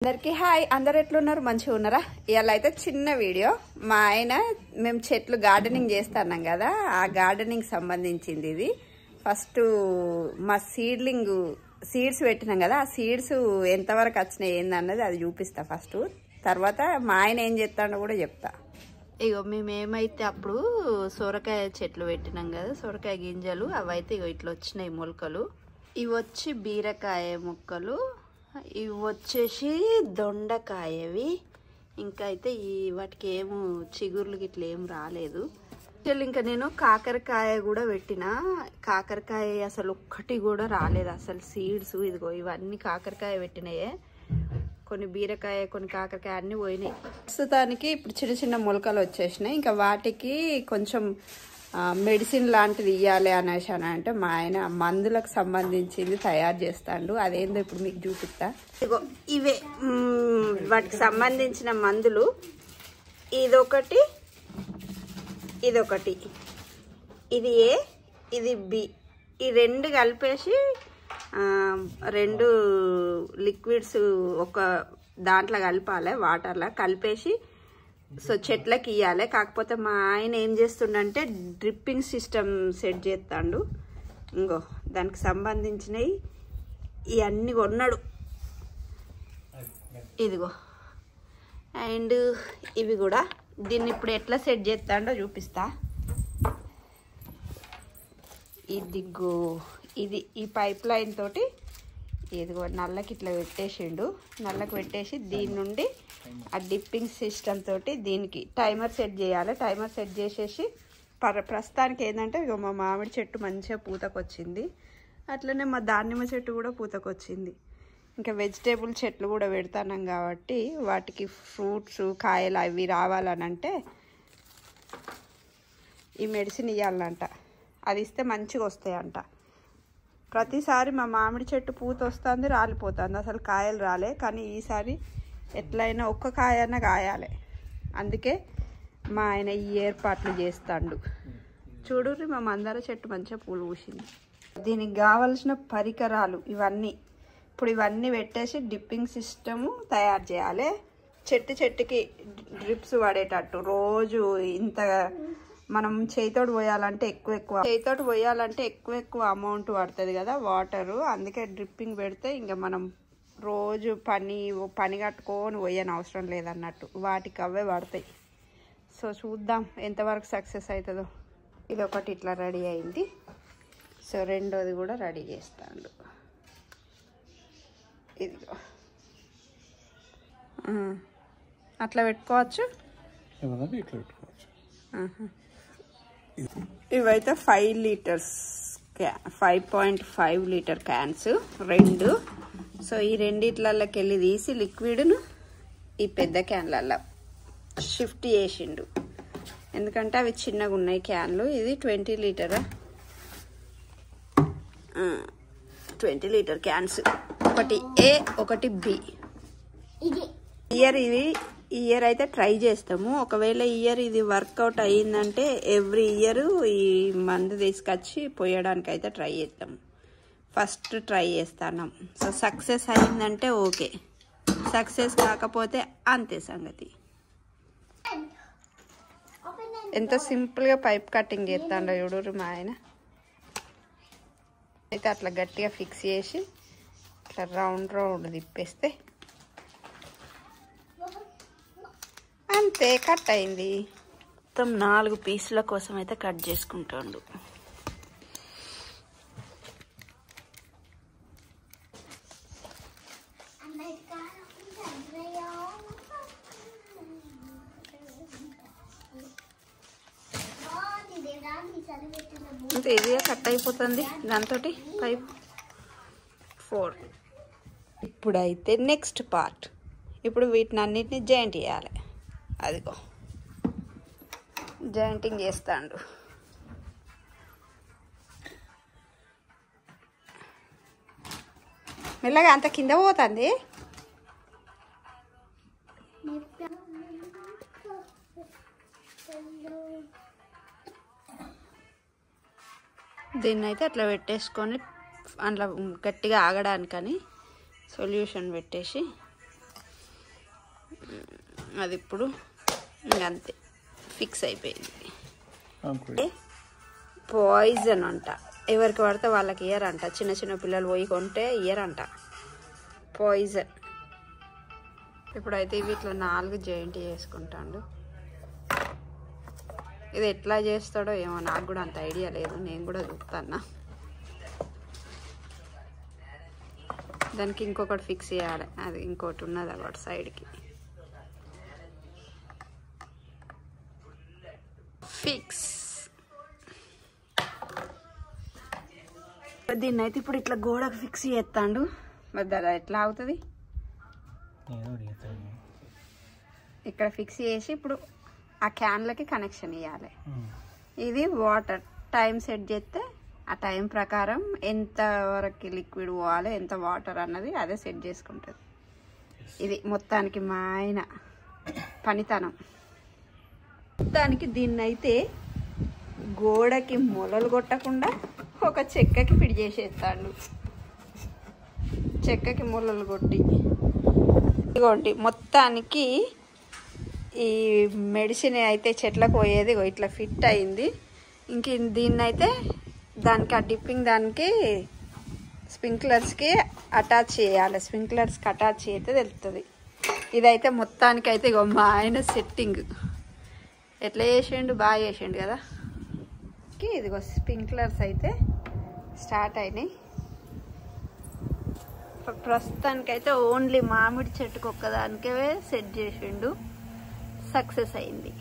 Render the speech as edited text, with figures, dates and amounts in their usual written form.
అందరికీ హాయ్. అందరు ఎట్లున్నారు? మంచిగా ఉన్నారా? ఇవాళ అయితే చిన్న వీడియో. మా ఆయన మేము చెట్లు గార్డెనింగ్ చేస్తున్నాం కదా, ఆ గార్డెనింగ్ సంబంధించింది ఇది. ఫస్ట్ మా సీడ్స్ పెట్టినాం కదా, ఆ సీడ్స్ ఎంతవరకు వచ్చినాయి ఏందన్నది అది చూపిస్తా ఫస్ట్. తర్వాత మా ఆయన ఏం చేస్తాడో కూడా చెప్తా. ఇగో మేమేమైతే అప్పుడు సొరకాయ చెట్లు పెట్టినాం కదా, సొరకాయ గింజలు అవైతే ఇగో ఇట్లా వచ్చినాయి మొలకలు. ఇవి వచ్చి బీరకాయ మొక్కలు, ఇవి వచ్చేసి దొండకాయవి. ఇంకా అయితే వాటికి ఏమో చిగుర్లు గిట్ల ఏం రాలేదు. ఇంకా నేను కాకరకాయ కూడా పెట్టిన, కాకరకాయ అసలు ఒక్కటి కూడా రాలేదు అసలు సీడ్స్. ఇదిగో ఇవన్నీ కాకరకాయ పెట్టినాయే, కొన్ని బీరకాయ కొన్ని కాకరకాయ అన్నీ పోయినాయి. ప్రస్తుతానికి ఇప్పుడు చిన్న చిన్న మొలకలు వచ్చేసినాయి. ఇంకా వాటికి కొంచెం మెడిసిన్ లాంటిది ఇవ్వాలి అనేసి అంటే మా ఆయన మందులకు సంబంధించింది తయారు చేస్తాడు. అదేందో ఇప్పుడు మీకు చూపిస్తా. ఇగో ఇవే వాటికి సంబంధించిన మందులు. ఇదొకటి, ఇదొకటి, ఇది ఏ, ఇది బి. ఈ రెండు కలిపేసి రెండు లిక్విడ్స్ ఒక దాంట్లో కలపాలి, వాటర్లో కలిపేసి సో చెట్లకి ఇవ్వాలి. కాకపోతే మా ఆయన ఏం చేస్తుండంటే డ్రిప్పింగ్ సిస్టమ్ సెట్ చేస్తాడు. ఇంకో దానికి సంబంధించినవి ఇవన్నీ కొన్నాడు. ఇదిగో అండ్ ఇవి కూడా. దీన్ని ఇప్పుడు ఎట్లా సెట్ చేస్తాడో చూపిస్తా. ఇదిగో ఇది ఈ పైప్ లైన్ తోటి ఇదిగో నల్లకి ఇట్లా పెట్టేసిండు. నల్లకి పెట్టేసి దీని నుండి ఆ డిప్పింగ్ సిస్టమ్ తోటి దీనికి టైమర్ సెట్ చేయాలి. టైమర్ సెట్ చేసేసి ప్రస్తుతానికి ఏంటంటే ఇక మా మామిడి చెట్టు మంచిగా పూతకొచ్చింది, అట్లనే మా దానిమ్మ చెట్టు కూడా పూతకొచ్చింది. ఇంకా వెజిటేబుల్ చెట్లు కూడా పెడతాం కాబట్టి వాటికి ఫ్రూట్స్ కాయలు అవి రావాలని అంటే ఈ మెడిసిన్ ఇవ్వాలంట. అది ఇస్తే మంచిగా వస్తాయంట. ప్రతిసారి మా మామిడి చెట్టు పూత వస్తుంది, రాలిపోతుంది, అసలు కాయలు రాలే. కానీ ఈసారి ఎట్లయినా ఒక్క కాయన్నా కాయాలి. అందుకే మా ఆయన ఈ ఏర్పాట్లు చేస్తాడు. చూడుర్రి మా మందార చెట్టు మంచిగా పూలు పూసింది. దీనికి కావలసిన పరికరాలు ఇవన్నీ. ఇప్పుడు ఇవన్నీ పెట్టేసి డిప్పింగ్ సిస్టము తయారు చేయాలి. చెట్టుకి డ్రిప్స్ పడేటట్టు రోజు ఇంత మనం చేయితోటి పోయాలంటే ఎక్కువ అమౌంట్ పడుతుంది కదా వాటరు. అందుకే డ్రిప్పింగ్ పెడితే ఇంకా మనం రోజు పని కట్టుకొని పోయని అవసరం లేదన్నట్టు, వాటికి అవే పడతాయి. సో చూద్దాం ఎంతవరకు సక్సెస్ అవుతుందో. ఇది ఒకటి ఇట్లా రెడీ అయింది. సో రెండోది కూడా రెడీ చేస్తాడు. ఇదిగో అట్లా పెట్టుకోవచ్చు. ఇవైతే 5 లీటర్స్ 5.5 లీటర్ క్యాన్స్ రెండు. సో ఈ రెండిట్లకి వెళ్ళి తీసి లిక్విడ్ను ఈ పెద్ద క్యాన్లల్లో షిఫ్ట్ చేసిండు. ఎందుకంటే అవి చిన్నగా ఉన్నాయి క్యాన్లు. ఇది 20 లీటరా 20 లీటర్ క్యాన్స్. ఒకటి ఏ ఒకటి బి. ఈ ఇయర్ అయితే ట్రై చేస్తాము. ఒకవేళ ఇయర్ ఇది వర్కౌట్ అయ్యిందంటే ఎవ్రీ ఇయర్ ఈ మందు తీసుకొచ్చి పోయడానికి అయితే ట్రై చేస్తాము. ఫస్ట్ ట్రై చేస్తాను. సో సక్సెస్ అయిందంటే ఓకే, సక్సెస్ కాకపోతే అంతే సంగతి. ఎంత సింపుల్గా పైప్ కటింగ్ చేస్తాడో చూడు మా ఆయన. అయితే అట్లా గట్టిగా ఫిక్స్ చేసి ఇట్లా రౌండ్ తిప్పేస్తే అంతే, కట్ అయింది. మొత్తం 4 పీసుల కోసం అయితే కట్ చేసుకుంటాడు. అంత ఈజీగా కట్ అయిపోతుంది దాంతో పైప్ 4. ఇప్పుడైతే నెక్స్ట్ పార్ట్. ఇప్పుడు వీటిని అన్నిటిని జాయింట్ చేయాలి. అదిగో జాయింటింగ్ చేస్తాడు. మెల్లగా అంత కింద పోతుంది. దీన్ని అయితే అట్లా పెట్టేసుకొని అందులో గట్టిగా ఆగడానికని సొల్యూషన్ పెట్టేసి అది ఇప్పుడు ఇంకంతే ఫిక్స్ అయిపోయింది. పాయిజన్ అంట, ఎవరికి పడితే వాళ్ళకి ఇయ్యరంట. చిన్న చిన్న పిల్లలు పోయి కొంటే ఇయ్యరంట, పాయిజన్. ఇప్పుడైతే వీటిలో 4 జాయింట్ చేసుకుంటాడు. ఇది ఎట్లా చేస్తాడో ఏమో, నాకు కూడా అంత ఐడియా లేదు, నేను కూడా చూస్తాను. దానికి ఇంకొకటి ఫిక్స్ చేయాలి, అది ఇంకోటి ఉన్నది అక్కడ సైడ్కి ఫిక్స్. దీన్ని అయితే ఇప్పుడు ఇట్లా గోడకు ఫిక్స్ చేస్తాడు. మరి అది ఎట్లా అవుతుంది? ఇక్కడ ఫిక్స్ చేసి ఇప్పుడు ఆ క్యాన్లకి కనెక్షన్ ఇవ్వాలి. ఇది వాటర్ టైం సెట్ చేస్తే ఆ టైం ప్రకారం ఎంత వరకు లిక్విడ్ పోవాలి, ఎంత వాటర్ అన్నది అదే సెట్ చేసుకుంటుంది. ఇది మొత్తానికి మా ఆయన పనితనం. మొత్తానికి దీన్నైతే గోడకి మొలలు కొట్టకుండా ఒక చెక్కకి ఫిట్ చేసేస్తాడు. చెక్కకి మొలలు కొట్టి ఇదిగోండి, మొత్తానికి ఈ మెడిసిన్ అయితే చెట్లకు పోయేది ఇట్లా ఫిట్ అయింది. ఇంక దీన్నైతే దానికి ఆ డిప్పింగ్ దానికి స్ప్రింక్లర్స్కి అటాచ్ చేయాలి. స్ప్రింక్లర్స్కి అటాచ్ చేస్తే తెలుస్తుంది. ఇదైతే మొత్తానికి అయితే ఇగో మా ఆయన సెట్టింగ్ ఎట్లా చేసిండు, బాగా చేసిండు కదా. ఇదిగో స్ప్రింక్లర్స్ అయితే స్టార్ట్ అయినాయి. ప్రస్తుతానికైతే ఓన్లీ మామిడి చెట్టుకు ఒక్కదానికే సెట్ చేసిండు, సక్సెస్ అయింది.